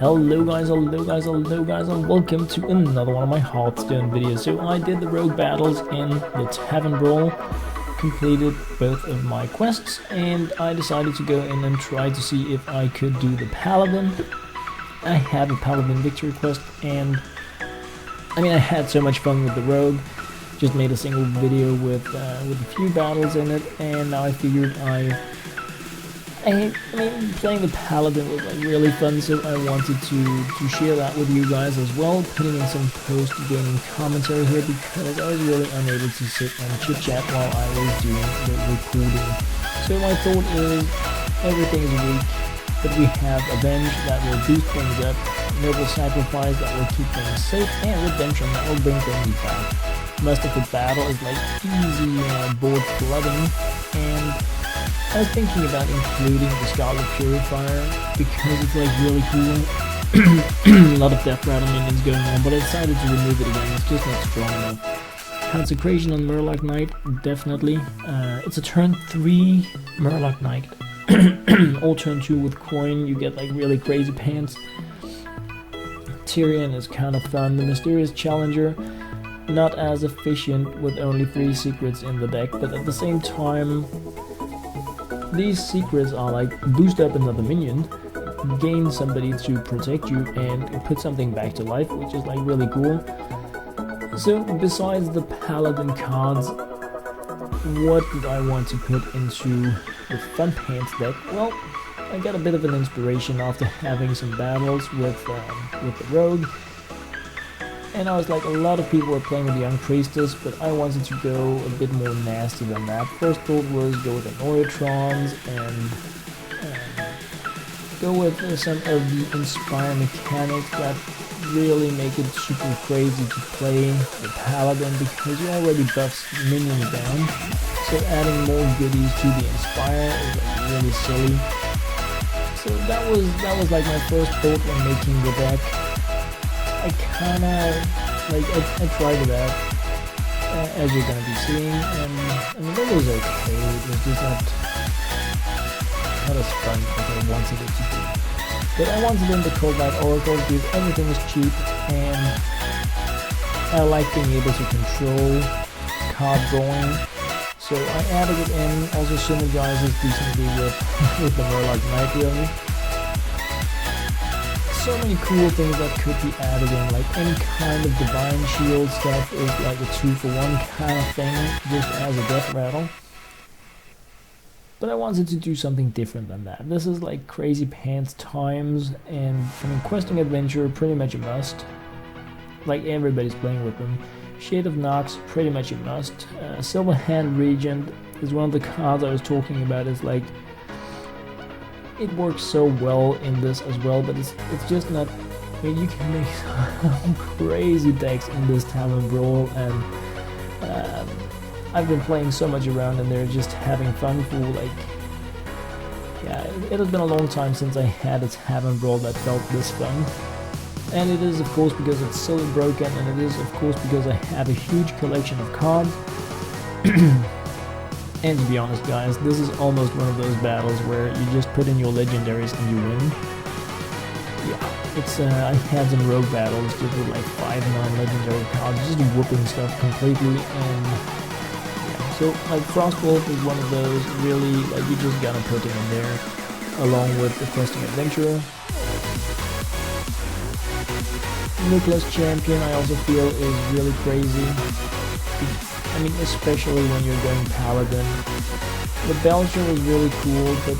Hello guys, and welcome to another one of my Hearthstone videos. So I did the rogue battles in the Tavern Brawl, completed both of my quests, and I decided to go in and try to see if I could do the Paladin. I have a Paladin victory quest, and I had so much fun with the rogue. Just made a single video with a few battles in it, and now I figured playing the Paladin was really fun, so I wanted to share that with you guys as well, putting in some post-gaming commentary here because I was really unable to sit and chit-chat while I was doing the recording. So my thought is, everything is weak, but we have Avenge that will boost things up, Noble Sacrifice that will keep things safe, and Redemption that will bring things back. Most of the battle is like easy board flooding, and I was thinking about including the Scarlet Purifier because it's like really cool. A lot of death rattle minions going on, but I decided to remove it again. It's just not strong enough. Consecration on Murloc Knight, definitely. It's a turn 3 Murloc Knight. All turn 2 with coin, you get like really crazy pants. Tyrion is kind of fun. The Mysterious Challenger, not as efficient with only 3 secrets in the deck, but at the same time, these secrets are like boost up another minion, gain somebody to protect you, and put something back to life, which is like really cool. So besides the Paladin cards, what did I want to put into the Fun Pants deck? Well, I got a bit of an inspiration after having some battles with the Rogue. And I was like, a lot of people were playing with Young Priestess, but I wanted to go a bit more nasty than that. First thought was go with Annoyatrons and go with some of the Inspire mechanics that really make it super crazy to play the Paladin because you already buffs minions down. So adding more goodies to the Inspire is like really silly. So that was like my first thought when making the deck. I tried it out, as you're gonna be seeing, and it was okay. It was just not as fun as I wanted it to be. But I wanted in the Cold Night Oracle because everything is cheap, and I like being able to control card drawing. So I added it in, also synergizes decently with the Murloc Knight really. So many cool things that could be added in, like any kind of Divine Shield stuff is like a 2-for-1 kind of thing, just as a death rattle. But I wanted to do something different than that. This is like Crazy Pants times, and Questing Adventure, pretty much a must. Like everybody's playing with them. Shade of Nox, pretty much a must. Silver Hand Regent is one of the cards I was talking about. Is like, it works so well in this as well, but it's just not. You can make some crazy decks in this Tavern Brawl, and I've been playing so much around, and they're just having fun for like. Yeah, it has been a long time since I had a Tavern Brawl that felt this fun, and it is of course because it's so broken, and it is of course because I have a huge collection of cards. And to be honest guys, this is almost one of those battles where you just put in your legendaries and you win. Yeah, it's I had some rogue battles just with like 5 non-legendary cards, just whooping stuff completely, and yeah. So like Frostbolt is one of those really, like you just gotta put him in there, along with the Questing Adventurer. Nicholas Champion I also feel is really crazy. Especially when you're going Paladin. The Belcher was really cool, but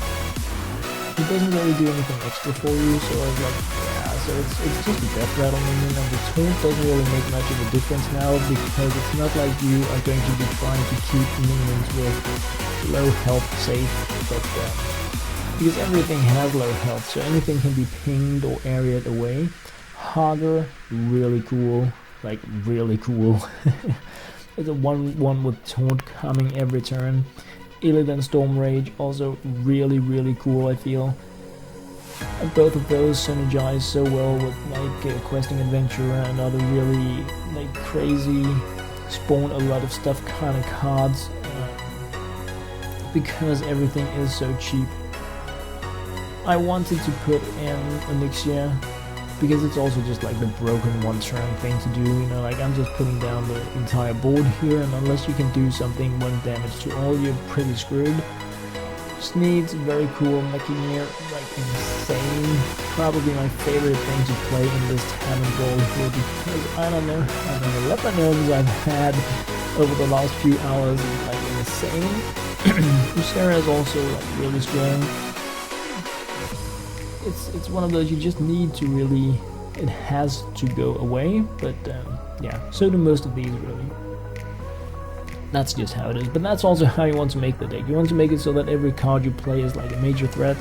he doesn't really do anything extra for you, so I was like, yeah, so it's just a death rattle minion, and the taunt doesn't really make much of a difference now, because it's not like you are going to be trying to keep minions with low health safe, but because everything has low health, so anything can be pinged or areaed away. Hager, really cool, like really cool. It's a 1/1 with taunt coming every turn. Illidan Storm Rage, also really cool I feel. And both of those synergize so well with like Questing Adventure and other really like crazy, spawn a lot of stuff kind of cards, because everything is so cheap. I wanted to put in Elixir because it's also just like the broken one turn thing to do, you know, like I'm just putting down the entire board here, and unless you can do something 1 damage to all, you're pretty screwed. Just needs very cool Mechaneer, like insane. Probably my favorite thing to play in this Tavern Brawl here, because I don't know, having the leopard gnomes I've had over the last few hours is like insane. Warare is also like really strong. It's one of those you just need to really, it has to go away, but yeah, so do most of these really. That's just how it is, but that's also how you want to make the deck. You want to make it so that every card you play is like a major threat,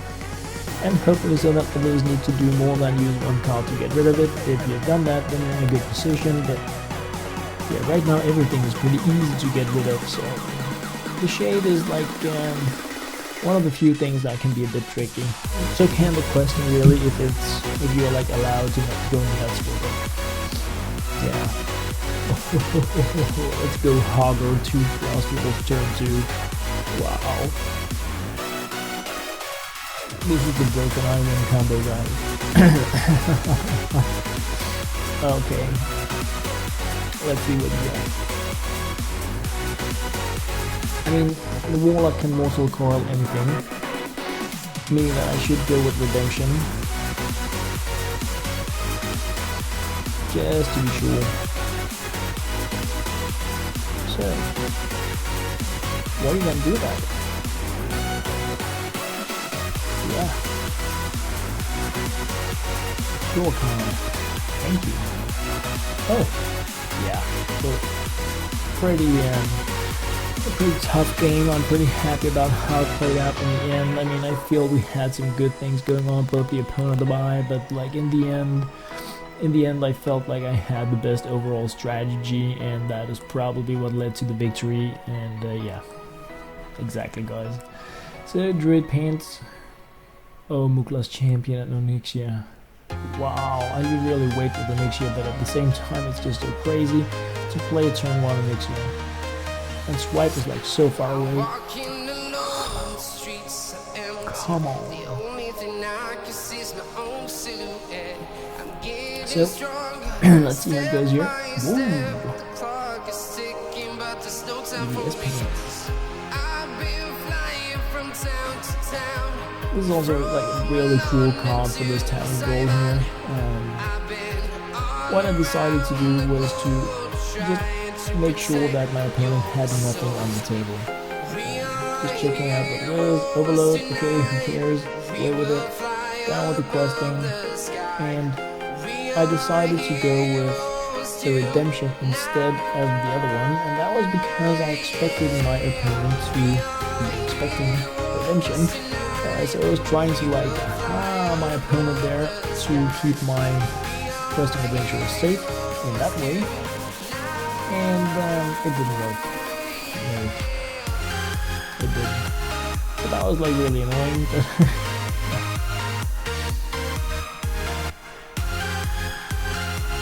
and hopefully so that others need to do more than use one card to get rid of it. If you've done that, then you're in a good position, but yeah, right now everything is pretty easy to get rid of, so the shade is like one of the few things that can be a bit tricky. So can the question really, if you're like allowed to go nuts with it. Yeah. Let's go Hogger 2 Frost Wolf turn 2. Wow. This is the broken iron combo, guys. Okay. Let's see what we got. I mean, the Warlock can Mortal Coil anything, meaning that I should go with Redemption, just to be sure. So, what are you gonna do about it? Yeah. Sure, Connor. Thank you. Oh, yeah. So, pretty tough game. I'm pretty happy about how it played out in the end. I mean, I feel we had some good things going on, both the opponent and the buy, but like in the end I felt like I had the best overall strategy, and that is probably what led to the victory. And yeah, exactly, guys. So Druid Paints. Oh, Mukla's champion at Onyxia. Wow, I really wait with Onyxia, but at the same time it's just so crazy to play a turn 1 Onyxia. And Swipe is like so far away. Come on. So, let's see how it goes here. Woo. Yes, Paints. This is also like a really cool card for this Tavern Brawl here. What I decided to do was to just make sure that my opponent had nothing on the table. Just checking out what it is. Overload, okay, who cares? Play with it. Down with the questing. And I decided to go with the Redemption instead of the other one, and that was because I expected my opponent to be expecting Redemption. So I was trying to like my opponent there to keep my questing adventure safe in that way, and it didn't work. No, it didn't. So that was like really annoying.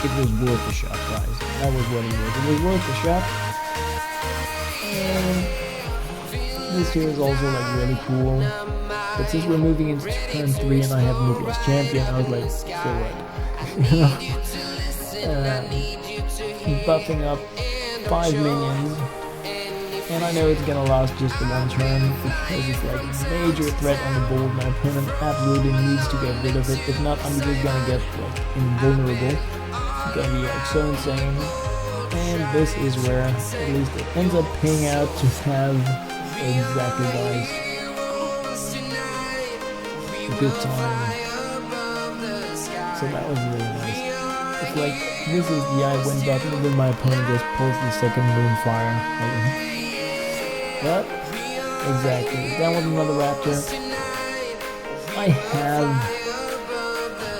It was worth a shot, guys. That was what it was. It was worth a shot. And this here is also like really cool. But since we're moving into turn 3 and I have Nucleus Champion, I was like, so what? Buffing up 5 minions. And I know it's gonna last just the 1 turn because it's like a major threat on the board. My opponent absolutely needs to get rid of it. If not, I'm just gonna get like invulnerable. It's gonna be like so insane. And this is where at least it ends up paying out to have exactly, guys, a good time. So that was really nice. It's like this is the I win button, and then my opponent just pulls the second Moonfire. But exactly, down with another Raptor. I have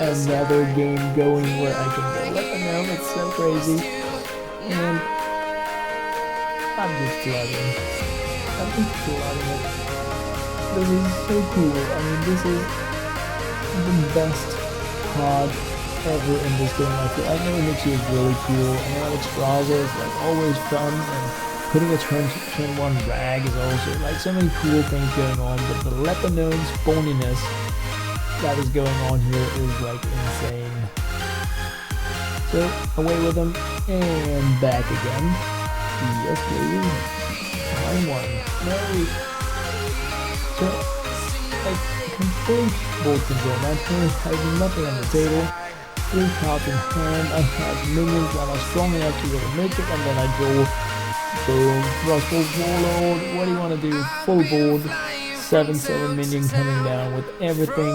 another game going where I can go let them know. It's so crazy, and I'm just loving it. This is so cool. I mean, this is the best card ever in this game. I know Onyxia is really cool. I know Extraza is like always fun, and putting a turn 1 rag is also like so many cool things going on. But the Lepanone's phoniness that is going on here is like insane. Go away with them and back again. Yes, please. Line one. No. So, like, complete board control. My opponent has nothing on the table. 3 cards in hand. I have minions that are strong enough to really make it, and then I draw. Boom. Crossbow Warlord. What do you want to do? Full board. 7/7 minion coming down with everything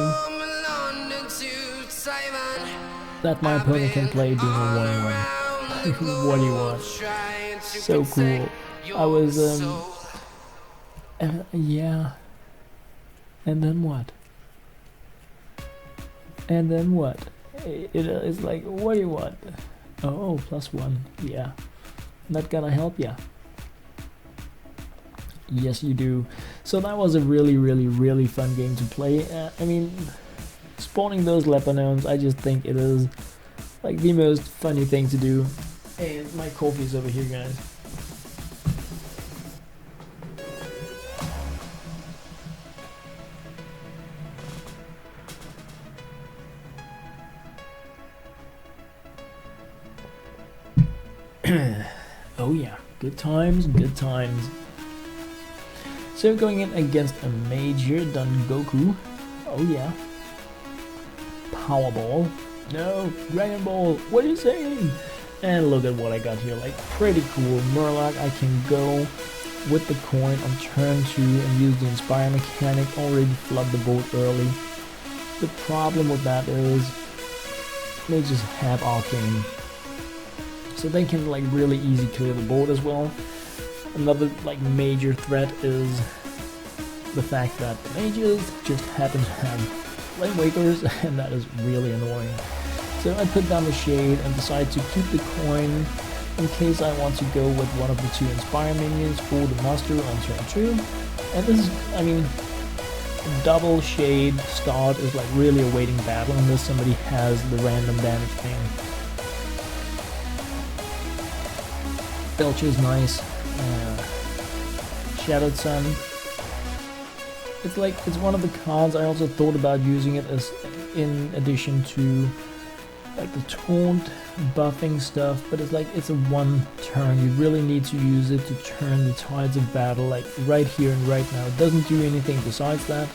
that my opponent can play being a 1/1. What do you want? So cool. I was yeah. And then what? And then what? It's like, what do you want? Oh, +1. Yeah. Not gonna help ya. Yes, you do. So that was a really fun game to play. I mean, spawning those Leponons, I just think it is like the most funny thing to do. And my coffee is over here, guys. Oh yeah, good times, good times. So going in against a mage here, Don Goku. Oh yeah. Powerball. No, Dragon Ball. What are you saying? And look at what I got here. Like, pretty cool. Murloc, I can go with the coin on turn 2 and use the Inspire mechanic. Already flood the board early. The problem with that is they just have Arcane. So they can like really easy clear the board as well. Another like major threat is the fact that the mages just happen to have Flame Wakers, and that is really annoying. So I put down the Shade and decide to keep the coin in case I want to go with one of the 2 Inspire minions for the Master on turn 2. And this is, I mean, double Shade start is like really a waiting battle unless somebody has the random damage thing. Belcher's nice. Shadowed Sun. It's like, it's one of the cards. I also thought about using it as in addition to like the taunt buffing stuff, but it's like, it's a 1 turn. You really need to use it to turn the tides of battle like right here and right now. It doesn't do anything besides that,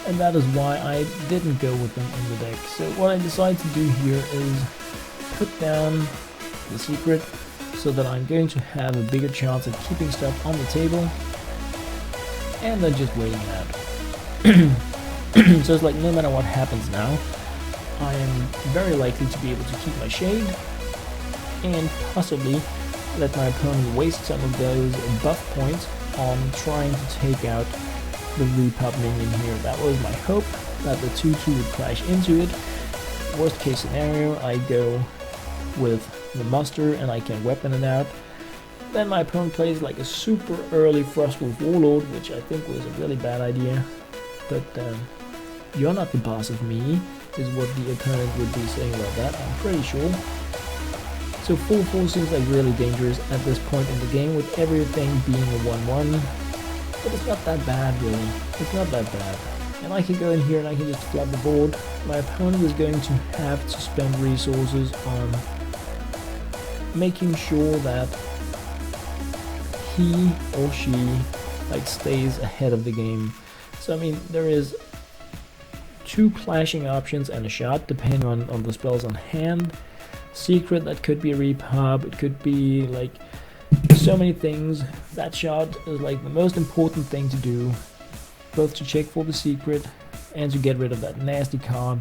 and that is why I didn't go with them in the deck. So what I decided to do here is put down the secret so that I'm going to have a bigger chance at keeping stuff on the table, and then just waiting it out. So it's like, no matter what happens now, I am very likely to be able to keep my Shade, and possibly let my opponent waste some of those buff points on trying to take out the Repub minion here. That was my hope, that the 2/2 would crash into it. Worst case scenario, I go with the Muster and I can weapon it out. Then my opponent plays like a super early Frostwolf Warlord, which I think was a really bad idea. But you're not the boss of me, is what the opponent would be saying about that, I'm pretty sure. So 4/4 seems like really dangerous at this point in the game, with everything being a 1/1. But it's not that bad, really. It's not that bad. And I can go in here and I can just flood the board. My opponent is going to have to spend resources on making sure that he or she like stays ahead of the game. So I mean, there is 2 clashing options and a shot depending on the spells on hand. Secret, that could be a repub, it could be like so many things. That shot is like the most important thing to do, both to check for the secret and to get rid of that nasty card.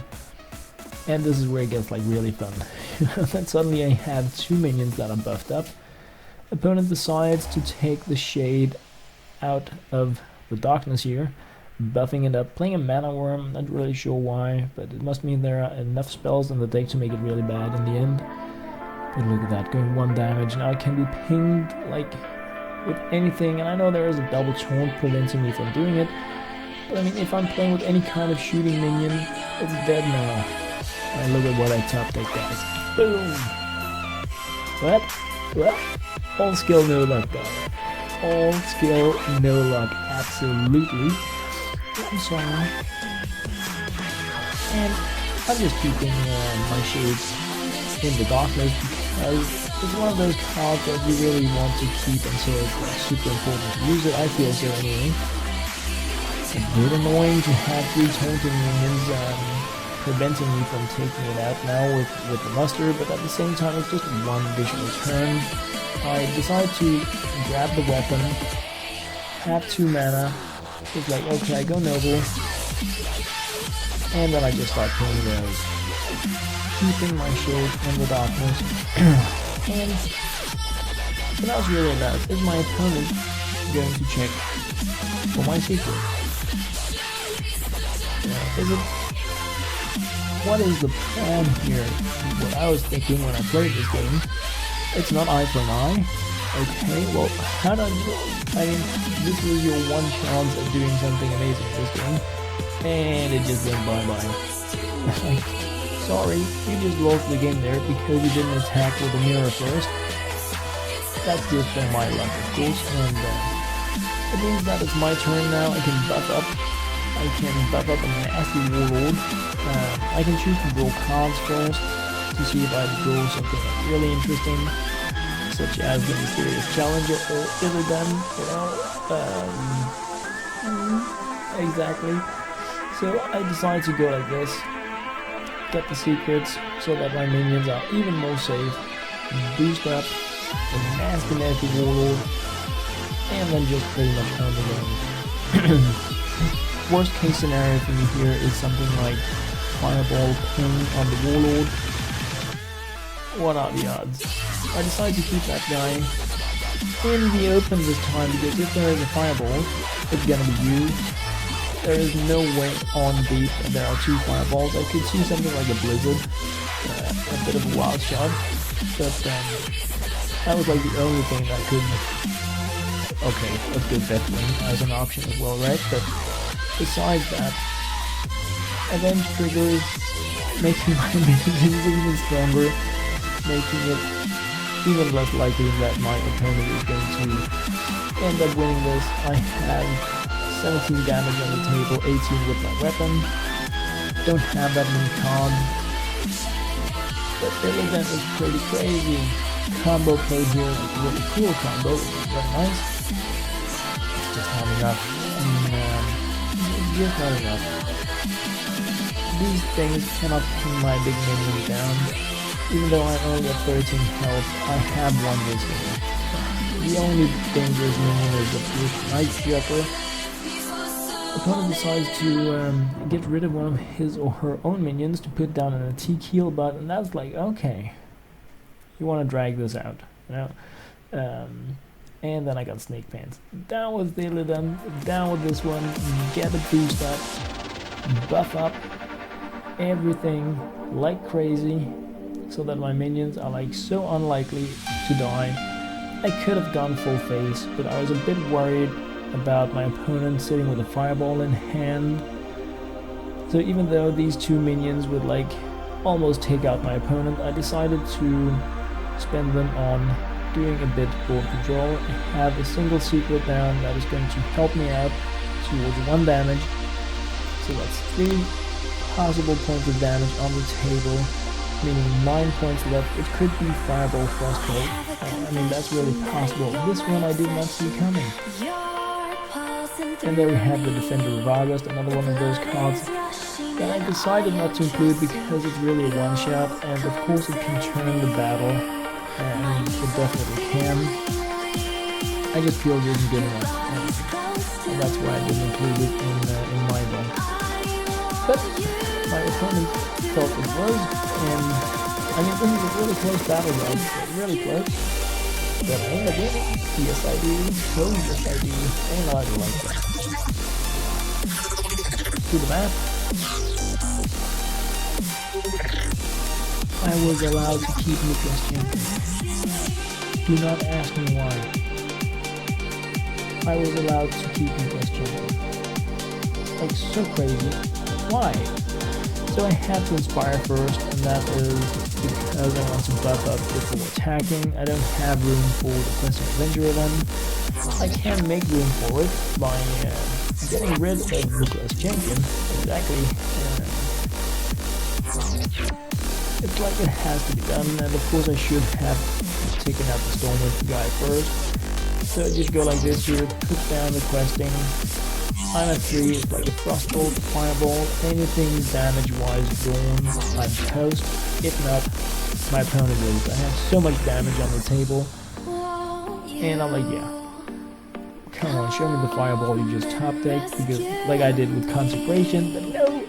And this is where it gets like really fun. Then suddenly I have 2 minions that are buffed up. Opponent decides to take the Shade out of the darkness here, buffing it up, playing a Mana Worm. Not really sure why, but it must mean there are enough spells in the deck to make it really bad in the end. But look at that, going 1 damage. Now it can be pinged like with anything, and I know there is a double taunt preventing me from doing it, but I mean, if I'm playing with any kind of shooting minion, it's dead now. And look at what I top deck, guys. Boom! What? What? All skill, no luck, guys. All skill, no luck. Absolutely. I'm sorry. And I'm just keeping my Shades in the darkness because it's one of those cards that you really want to keep until it's like, super important to use it. I feel so anyway. It's a bit annoying to have 3 taunting minions preventing me from taking it out now with the muster, but at the same time it's just one visual turn. I decide to grab the weapon, have 2 mana, it's like okay, I go noble, and then I just start killing those, keeping my shield in the darkness. And so that was really nice. Is my opponent going to check for my secret? Is it? What is the plan here? What I was thinking when I played this game, it's not eye for an eye. Okay, well, how do I do it? I mean, this was your one chance of doing something amazing in this game, and it just went bye-bye. Sorry, you just lost the game there because you didn't attack with the mirror first. That's just for my luck, of course, and it means that it's my turn now. I can buff up. I can buff up a nasty warlord. I can choose to draw cards first to see if I draw something really interesting, such as the Mysterious Challenger or Illidan, you know. Exactly. So I decide to go like this, get the secrets so that my minions are even more safe, boost up a nasty warlord, and then just pretty much pound the game. Worst case scenario for me here is something like Fireball Ping on the Warlord. What are the odds? I decide to keep that guy in the open this time because if there is a Fireball, it's gonna be you. There is no way on deep and there are 2 Fireballs. I could see something like a Blizzard, a bit of a wild shot, but that was like the only thing that could... Okay, let's go Deathwing as an option as well, right? But besides that, Avenge triggers, making my minions even stronger, making it even less likely that my opponent is going to end up winning this. I have 17 damage on the table, 18 with my weapon. Don't have that many cards, but the event is pretty crazy. Combo played here, like a really cool combo, which is very nice. It's just not enough. It's just not enough. These things cannot pin my big minions down. Even though I'm only at 13 health, I have won this game. The only dangerous minion is the Night Shepherd. Opponent decides to get rid of one of his or her own minions to put down an antique heal bot, and that's like, okay, you want to drag this out, you know? And then I got Snake Pants. Down with the Illidan, down with this one, get a boost up, buff up everything like crazy, so that my minions are like so unlikely to die. I could have gone full face, but I was a bit worried about my opponent sitting with a fireball in hand. So even though these 2 minions would like almost take out my opponent, I decided to spend them on doing a bit board control. I have a single secret down that is going to help me out towards 1 damage. So that's 3 possible points of damage on the table, meaning 9 points left. It could be Fireball Frostbolt. I mean, that's really possible. This one I did not see coming. And there we have the Defender of August, another one of those cards that I decided not to include because it's really a one-shot, and of course it can turn the battle, and it definitely can. I just feel it isn't good enough, and that's why I didn't include it in my deck. But my opponent thought it was, and I mean, this is a really close battle, guys, really close. But I ain't a winning. Yes, I do. Oh, yes, I do. Ain't I like that. To the map. I was allowed to keep Nicholas champion. Do not ask me why. I was allowed to keep Nicholas champion. Like, so crazy. Why? So I had to inspire first, and that is because I want to buff up before attacking. I don't have room for the Pressing Avenger event. I can make room for it by getting rid of Nicholas Champion. Exactly. it's like it has to be done, and of course I should have taken out the Stormwind guy first. So I just go like this here, put down the questing. I'm at 3, it's like a Frostbolt, Fireball, anything damage-wise drawn, I'm toast. If not, my opponent is. I have so much damage on the table, and I'm like, yeah. Come on, show me the Fireball you just top decked, because like I did with Consecration, but no!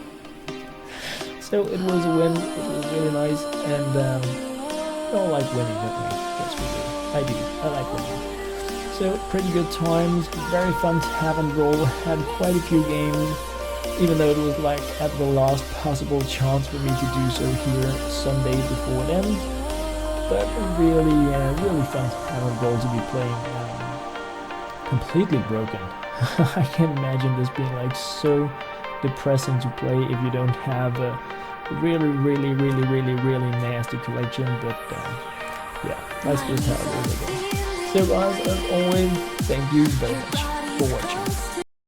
So it was a win, it was really nice, and we all like winning, don't we? Yes, we do. I do, I like winning. So, pretty good times, very fun Tavern Brawl, had quite a few games, even though it was like at the last possible chance for me to do so here Sunday before it ends. But really, really fun Tavern Brawl to be playing. Completely broken. I can't imagine this being like so depressing to play if you don't have a really nasty collection, but yeah, that's just how it is, I guess. So guys, as always, thank you very much for watching.